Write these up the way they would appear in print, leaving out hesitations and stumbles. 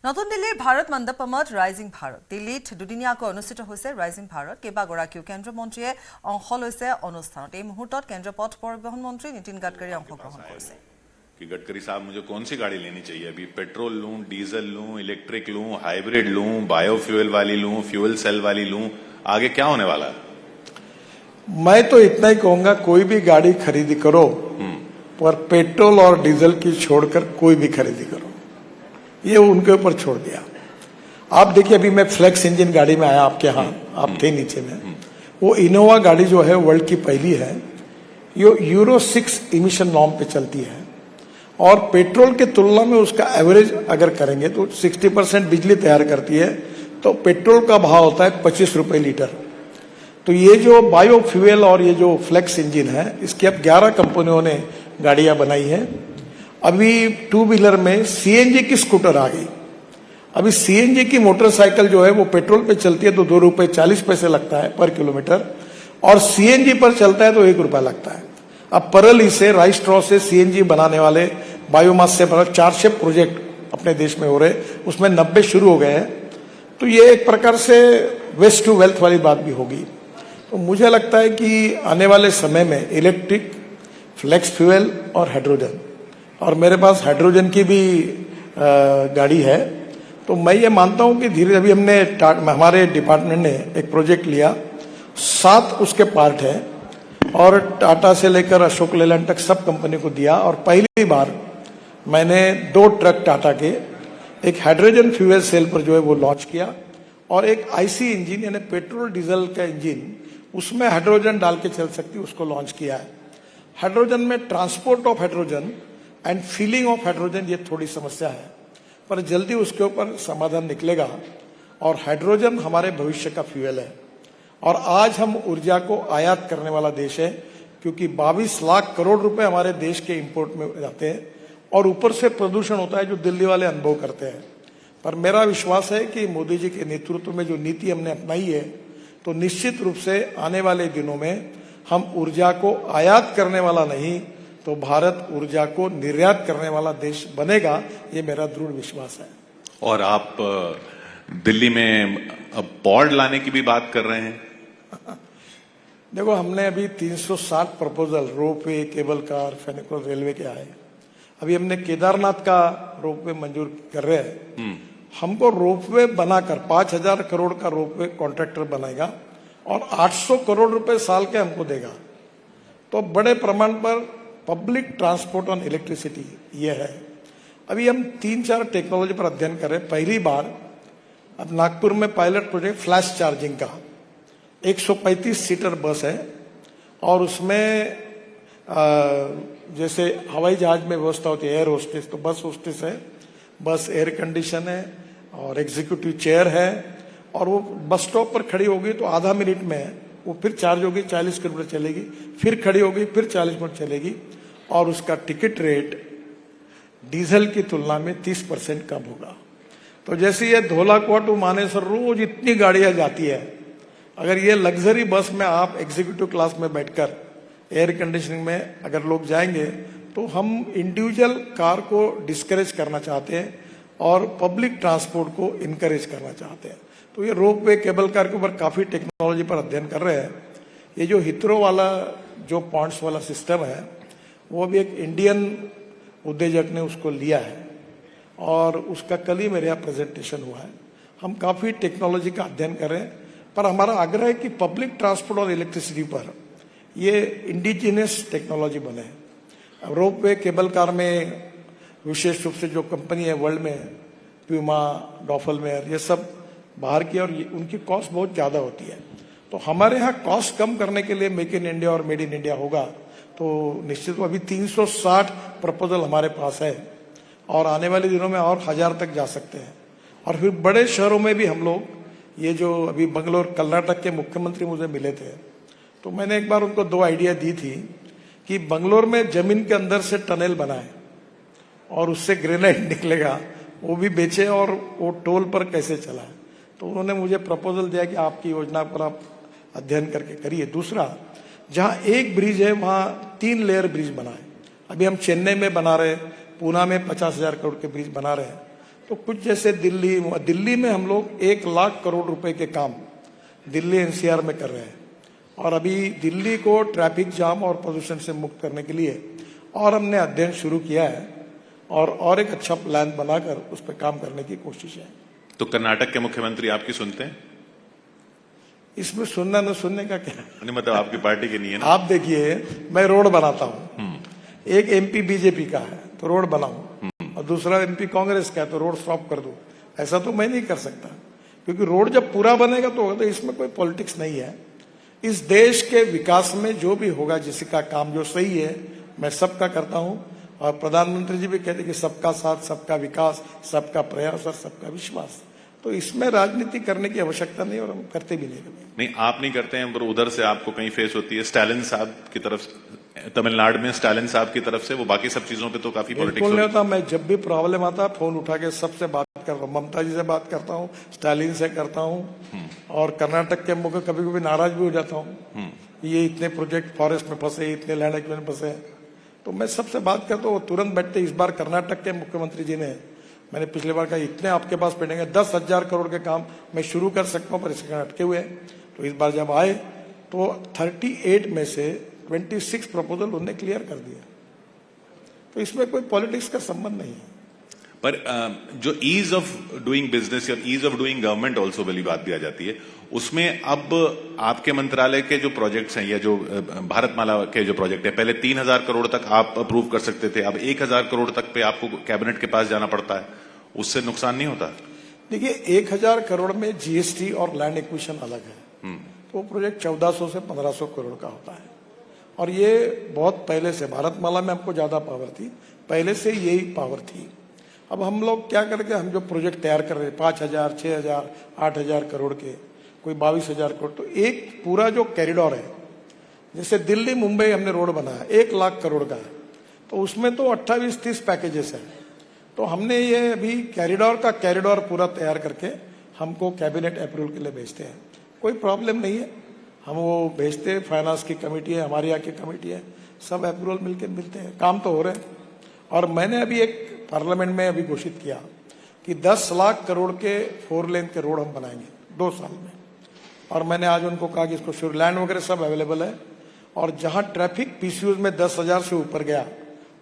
নতুন দিল্লীৰ ভাৰত মণ্ডপমত ৰাইজিং ভাৰত দিল্লীত দুদিনীয়াকৈ অনুষ্ঠিত হৈছে ৰাইজিং ভাৰত কেইবাগৰাকীও কেন্দ্ৰীয় মন্ত্ৰীয়ে অংশ লৈছে অনুষ্ঠানত এই মুহূৰ্তত কেন্দ্ৰীয় পথ পৰিবহন মন্ত্ৰী নীতিন গডকৰী অংশগ্ৰহণ কৰিছে कि गडकरी साहब मुझे कौन सी गाड़ी लेनी चाहिए अभी पेट्रोल लूं डीजल लूं इलेक्ट्रिक लूं हाइब्रिड लूं बायोफ्यूल वाली लूं फ्यूल सेल वाली लूं आगे क्या होने वाला है मैं तो इतना ही कहूंगा कोई भी गाड़ी खरीदी करो पर पेट्रोल और डीजल की छोड़कर कोई भी खरीदी करो ये उनके ऊपर छोड़ दिया। आप देखिए अभी मैं फ्लेक्स इंजन गाड़ी में आया आपके यहाँ आप थे नीचे में वो इनोवा गाड़ी जो है वर्ल्ड की पहली है ये यूरो 6 इमिशन नॉर्म पे चलती है और पेट्रोल के तुलना में उसका एवरेज अगर करेंगे तो 60% बिजली तैयार करती है तो पेट्रोल का भाव होता है 25 रुपए लीटर। तो ये जो बायोफ्यूल और ये जो फ्लेक्स इंजन है इसकी अब 11 कंपनियों ने गाड़ियां बनाई है। अभी टू व्हीलर में सीएनजी की स्कूटर आ गई। अभी सीएनजी की मोटरसाइकिल जो है वो पेट्रोल पे चलती है तो 2 रुपए 40 पैसे लगता है पर किलोमीटर और सीएनजी पर चलता है तो 1 रुपया लगता है। अब परली से राइस स्ट्रॉ से सीएनजी बनाने वाले बायोमास से 400 प्रोजेक्ट अपने देश में हो रहे उसमें 90 शुरू हो गए हैं। तो ये एक प्रकार से वेस्ट टू वेल्थ वाली बात भी होगी। तो मुझे लगता है कि आने वाले समय में इलेक्ट्रिक फ्लेक्स फ्यूल और हाइड्रोजन और मेरे पास हाइड्रोजन की भी गाड़ी है तो मैं ये मानता हूं कि धीरे अभी हमने हमारे डिपार्टमेंट ने एक प्रोजेक्ट लिया 7 उसके पार्ट है और टाटा से लेकर अशोक लेलैंड तक सब कंपनी को दिया और पहली बार मैंने 2 ट्रक टाटा के एक हाइड्रोजन फ्यूल सेल पर जो है वो लॉन्च किया और एक आईसी इंजन यानी पेट्रोल डीजल का इंजन उसमें हाइड्रोजन डाल के चल सकती उसको लॉन्च किया है। हाइड्रोजन में transport of hydrogen and feeling of hydrogen ये थोड़ी समस्या है पर जल्दी उसके ऊपर समाधान निकलेगा और हाइड्रोजन हमारे भविष्य का फ्यूल है और आज हम ऊर्जा को आयात करने वाला देश है क्योंकि 22 लाख करोड़ रुपए हमारे देश के इंपोर्ट में जाते हैं और ऊपर से प्रदूषण होता है जो दिल्ली वाले अनुभव करते हैं। पर मेरा विश्वास है कि मोदी जी के नेतृत्व में जो नीति हमने अपनाई है तो निश्चित रूप से आने वाले दिनों में हम ऊर्जा को आयात करने वाला नहीं तो भारत ऊर्जा को निर्यात करने वाला देश बनेगा ये मेरा दृढ़ विश्वास है। और आप दिल्ली में अब पॉड लाने की भी बात कर रहे हैं। देखो हमने अभी 360 proposal ropeway cable car funicular railway के आए। अभी हमने केदारनाथ का रोपवे मंजूर कर रहे हैं। हमको रोपवे बनाकर 5000 करोड़ का रोपवे कॉन्ट्रैक्टर बनाएगा और 800 करोड़ रुपए साल के हमको देगा। तो बड़े प्रमाण पर पब्लिक ट्रांसपोर्ट ऑन इलेक्ट्रिसिटी ये है। अभी हम 3-4 टेक्नोलॉजी पर अध्ययन कर रहे हैं। पहली बार अब नागपुर में पायलट प्रोजेक्ट फ्लैश चार्जिंग का 135 सीटर बस है और उसमें जैसे हवाई जहाज में व्यवस्था होती है एयर होस्टेस तो बस होस्टेस है बस एयर कंडीशन है और एग्जीक्यूटिव चेयर है और वो बस स्टॉप पर खड़ी होगी तो आधा मिनट में वो फिर चार्ज होगी 40 किलोमीटर चलेगी फिर खड़ी होगी फिर 40 मिनट चलेगी और उसका टिकट रेट डीजल की तुलना में 30% कम होगा। तो जैसे ये धौलाकुआ टू मानेसर रोज इतनी गाड़ियां जाती है अगर ये लग्जरी बस में आप एग्जीक्यूटिव क्लास में बैठकर एयर कंडीशनिंग में अगर लोग जाएंगे तो हम इंडिविजुअल कार को डिस्करेज करना चाहते हैं और पब्लिक ट्रांसपोर्ट को इनकरेज करना चाहते हैं। तो ये रोपवे केबल कार के ऊपर काफी टेक्नोलॉजी पर अध्ययन कर रहे हैं। ये जो हिथरो वाला जो पॉइंट्स वाला सिस्टम है वो भी एक इंडियन उद्योजक ने उसको लिया है और उसका कल ही मेरे यहाँ प्रेजेंटेशन हुआ है। हम काफी टेक्नोलॉजी का अध्ययन कर रहे हैं पर हमारा आग्रह है कि पब्लिक ट्रांसपोर्ट और इलेक्ट्रिसिटी पर ये इंडिजिनियस टेक्नोलॉजी बने। रोपवे केबल कार में विशेष रूप से जो कंपनी है वर्ल्ड में प्यूमा डॉफलमेयर ये सब बाहर की और उनकी कॉस्ट बहुत ज्यादा होती है। तो हमारे यहाँ कॉस्ट कम करने के लिए मेक इन इंडिया और मेड इन इंडिया होगा तो निश्चित अभी 360 प्रपोजल हमारे पास है और आने वाले दिनों में और 1000 तक जा सकते हैं। और फिर बड़े शहरों में भी हम लोग ये जो अभी बंगलोर कर्नाटक के मुख्यमंत्री मुझे मिले थे तो मैंने एक बार उनको 2 आइडिया दी थी कि बंगलोर में जमीन के अंदर से टनल बनाए और उससे ग्रेनाइट निकलेगा वो भी बेचे और वो टोल पर कैसे चलाए। तो उन्होंने मुझे प्रपोजल दिया कि आपकी योजना पर आप अध्ययन करके करिए। दूसरा जहां एक ब्रिज है वहां 3 लेयर ब्रिज बनाए। अभी हम चेन्नई में बना रहे पूना में 50,000 करोड़ के ब्रिज बना रहे हैं तो कुछ जैसे दिल्ली में हम लोग 1 लाख करोड़ रुपए के काम दिल्ली एनसीआर में कर रहे हैं, और अभी दिल्ली को ट्रैफिक जाम और प्रदूषण से मुक्त करने के लिए और हमने अध्ययन शुरू किया है और एक अच्छा प्लान बनाकर उस पर काम करने की कोशिश है। तो कर्नाटक के मुख्यमंत्री आपकी सुनते हैं? इसमें सुनना न सुनने का क्या नहीं, मतलब आपकी पार्टी के नहीं है ना? आप देखिए, मैं रोड बनाता हूँ, एक एमपी बीजेपी का है तो रोड बनाऊं, और दूसरा एमपी कांग्रेस का है तो रोड स्टॉप कर दूं। ऐसा तो मैं नहीं कर सकता, क्योंकि रोड जब पूरा बनेगा तो इसमें कोई पॉलिटिक्स नहीं है। इस देश के विकास में जो भी होगा, जिसका काम जो सही है, मैं सबका करता हूं। और प्रधानमंत्री जी भी कहते कि सबका साथ, सबका विकास, सबका प्रयास और सबका विश्वास। तो इसमें राजनीति करने की आवश्यकता नहीं, और हम करते भी नहीं। नहीं, आप नहीं करते हैं, पर उधर से आपको कहीं फेस होती है स्टालिन साहब की तरफ, तमिलनाडु में स्टालिन साहब की तरफ से, वो बाकी सब चीजों पे तो काफी पॉलिटिक्स नहीं होता। मैं जब भी प्रॉब्लम आता फोन उठा के सबसे बात करता हूँ, ममता जी से बात करता हूँ, स्टालिन से करता हूँ, और कर्नाटक के मुख्य कभी कभी नाराज भी हो जाता हूँ, ये इतने प्रोजेक्ट फॉरेस्ट में फंसे, इतने लैंड एक्विजिशन में फंसे, तो मैं सबसे बात करता हूँ, तुरंत बैठते। इस बार कर्नाटक के मुख्यमंत्री जी ने, मैंने पिछले बार कहा इतने आपके पास पेंडिंग है, 10,000 करोड़ के काम मैं शुरू कर सकता हूँ, पर इसके अटके हुए हैं। तो इस बार जब आए तो 38 में से 26 प्रपोजल उन्होंने क्लियर कर दिया। तो इसमें कोई पॉलिटिक्स का संबंध नहीं है। पर जो ईज ऑफ डूइंग बिजनेस या ease of doing government also वाली बात भी आ जाती है, उसमें अब आपके मंत्रालय के जो प्रोजेक्ट्स हैं या जो भारतमाला के जो प्रोजेक्ट है, पहले 3,000 करोड़ तक आप अप्रूव कर सकते थे, अब 1,000 करोड़ तक पे आपको कैबिनेट के पास जाना पड़ता है। उससे नुकसान नहीं होता? देखिए, 1,000 करोड़ में जीएसटी और लैंड एक्विजिशन अलग है, तो प्रोजेक्ट 1,400 से 1,500 करोड़ का होता है। और ये बहुत पहले से, भारतमाला में हमको ज्यादा पावर थी, पहले से यही पावर थी। अब हम लोग क्या करके, हम जो प्रोजेक्ट तैयार कर रहे हैं 5,000, 6,000, 8,000 करोड़ के, कोई 22,000 करोड़, तो एक पूरा जो कॉरिडोर है, जैसे दिल्ली मुंबई हमने रोड बनाया 1 लाख करोड़ का है, तो उसमें तो 28-30 पैकेजेस हैं। तो हमने ये अभी कॉरिडोर पूरा तैयार करके हमको कैबिनेट अप्रूवल के लिए भेजते हैं। कोई प्रॉब्लम नहीं है, हम वो भेजते हैं, फाइनेंस की कमेटी है, हमारे यहाँ की कमेटी है, सब अप्रूवल मिलके मिलते हैं, काम तो हो रहे हैं। और मैंने अभी एक पार्लियामेंट में अभी घोषित किया कि 10 लाख करोड़ के 4 लेन के रोड हम बनाएंगे 2 साल में। और मैंने आज उनको कहा कि इसको शुरू, लैंड वगैरह सब अवेलेबल है, और जहां ट्रैफिक पीसीयूज में 10,000 से ऊपर गया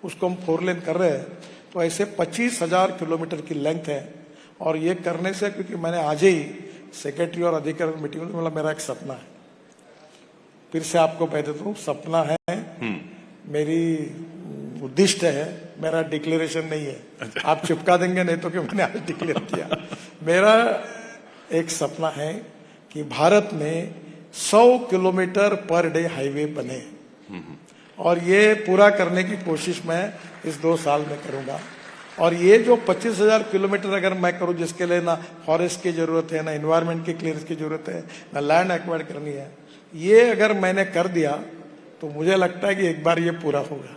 उसको हम 4 लेन कर रहे हैं। तो ऐसे 25,000 किलोमीटर की लेंथ है। और ये करने से, क्योंकि मैंने आज ही सेक्रेटरी और अधिकारी मीटिंग में, मतलब मेरा एक सपना है, फिर से आपको कह देता हूँ, सपना है, मेरी उद्दिष्ट है, मेरा डिक्लेरेशन नहीं है। आप चिपका देंगे नहीं तो, कि मैंने आज डिक्लेयर किया। मेरा एक सपना है कि भारत में 100 किलोमीटर पर डे हाईवे बने, और ये पूरा करने की कोशिश मैं इस 2 साल में करूंगा। और ये जो 25,000 किलोमीटर अगर मैं करूं, जिसके लिए ना फॉरेस्ट की जरूरत है, ना एनवायरमेंट की क्लियरेंस की जरूरत है, ना लैंड एक्वायर करनी है, ये अगर मैंने कर दिया तो मुझे लगता है कि एक बार ये पूरा होगा।